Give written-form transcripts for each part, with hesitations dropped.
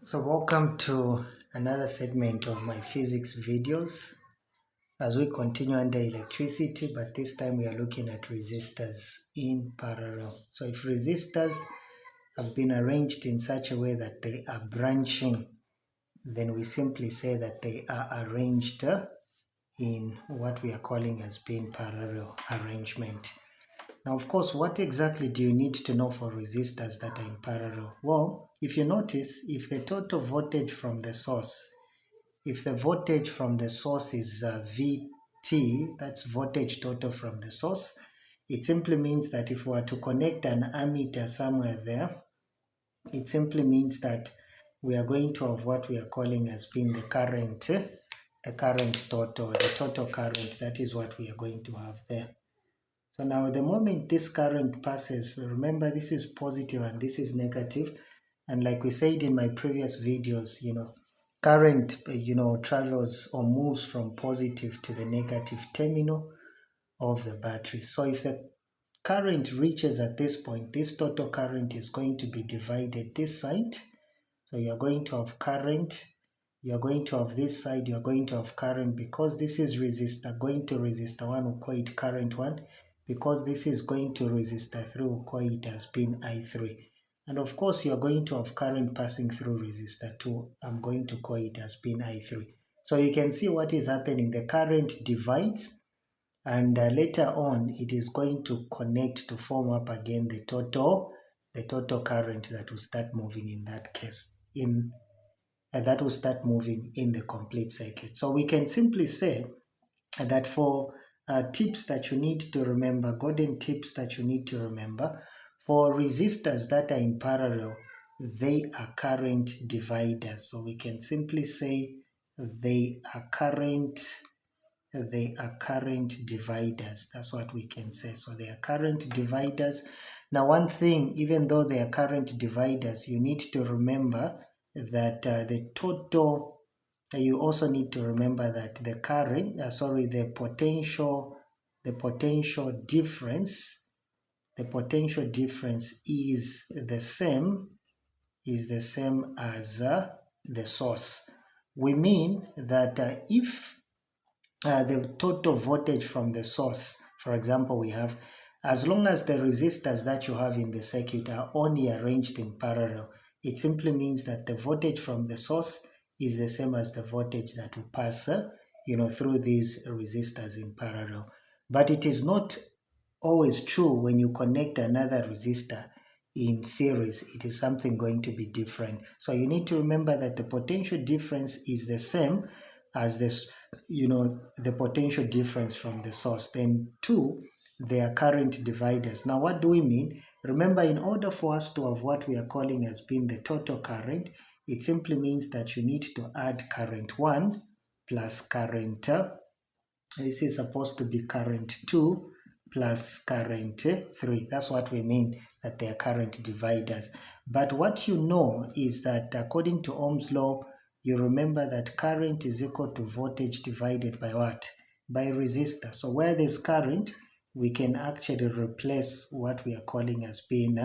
So welcome to another segment of my physics videos as we continue under electricity, but this time we are looking at resistors in parallel. So if resistors have been arranged in such a way that they are branching, then we simply say that they are arranged in what we are calling as being parallel arrangement. Now, of course, what exactly do you need to know for resistors that are in parallel? Well, if you notice, if the total voltage from the source, if the voltage from the source is VT, that's voltage total from the source, it simply means that if we were to connect an ammeter somewhere there, it simply means that we are going to have what we are calling as being the current total, the total current. That is what we are going to have there. So now the moment this current passes, remember this is positive and this is negative. And like we said in my previous videos, current, travels or moves from positive to the negative terminal of the battery. So if the current reaches at this point, this total current is going to be divided this side. So you're going to have current, you're going to have this side, you're going to have current. Because this is resistor going to resistor 1, we'll call it current 1. Because this is going to resistor 3, we'll call it as being I3. And of course, you're going to have current passing through resistor 2. I'm going to call it as being I3. So you can see what is happening. The current divides, and later on it is going to connect to form up again the total current that will start moving in that case, that will start moving in the complete circuit. So we can simply say that for tips that you need to remember, golden tips that you need to remember, for resistors that are in parallel, they are current dividers. So we can simply say they are current dividers. That's what we can say. So they are current dividers. Now, one thing, even though they are current dividers, you need to remember that the total, you also need to remember that the current, the potential difference, is the same as the source. We mean that if the total voltage from the source, for example, we have, as long as the resistors that you have in the circuit are only arranged in parallel, it simply means that the voltage from the source is the same as the voltage that will pass through these resistors in parallel. But it is not always true when you connect another resistor in series. It is something going to be different. So you need to remember that the potential difference is the same as this, the potential difference from the source. Then two, they are current dividers. Now, what do we mean? Remember, in order for us to have what we are calling as being the total current, it simply means that you need to add current 1 plus current, this is supposed to be current 2 plus current 3. That's what we mean, that they are current dividers. But what you know is that according to Ohm's law, you remember that current is equal to voltage divided by what? By resistor. So where there's current, we can actually replace what we are calling as being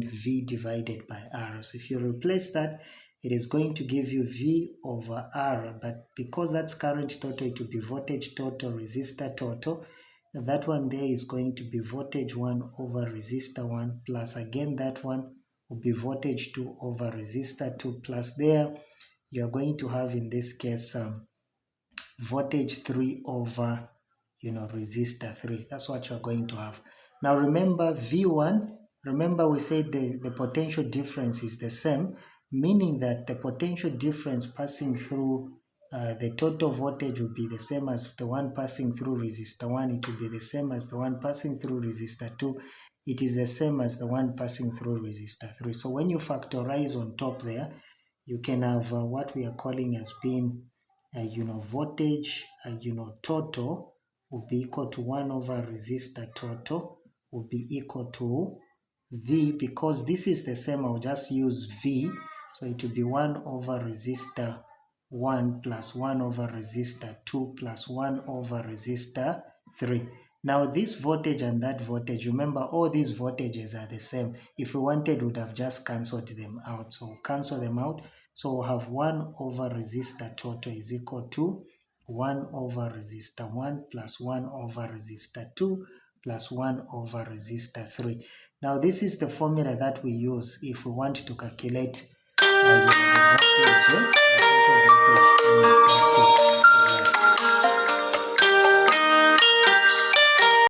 V divided by R. So if you replace that, it is going to give you V over R, but because that's current total, it will be voltage total, resistor total. That one there is going to be voltage 1 over resistor 1, plus again that one will be voltage 2 over resistor 2, plus there you're going to have in this case voltage 3 over resistor 3. That's what you're going to have. Now remember V1, remember we said the potential difference is the same, meaning that the potential difference passing through the total voltage will be the same as the one passing through resistor 1. It will be the same as the one passing through resistor 2. It is the same as the one passing through resistor 3. So when you factorize on top there, you can have what we are calling as being voltage total will be equal to 1 over resistor total will be equal to V, because this is the same, I'll just use V. So it will be 1 over resistor 1 plus 1 over resistor 2 plus 1 over resistor 3. Now this voltage and that voltage, remember all these voltages are the same. If we wanted, we would have just cancelled them out. So cancel them out. So we'll have 1 over resistor total is equal to 1 over resistor 1 plus 1 over resistor 2 plus 1 over resistor 3. Now this is the formula that we use if we want to calculate the voltage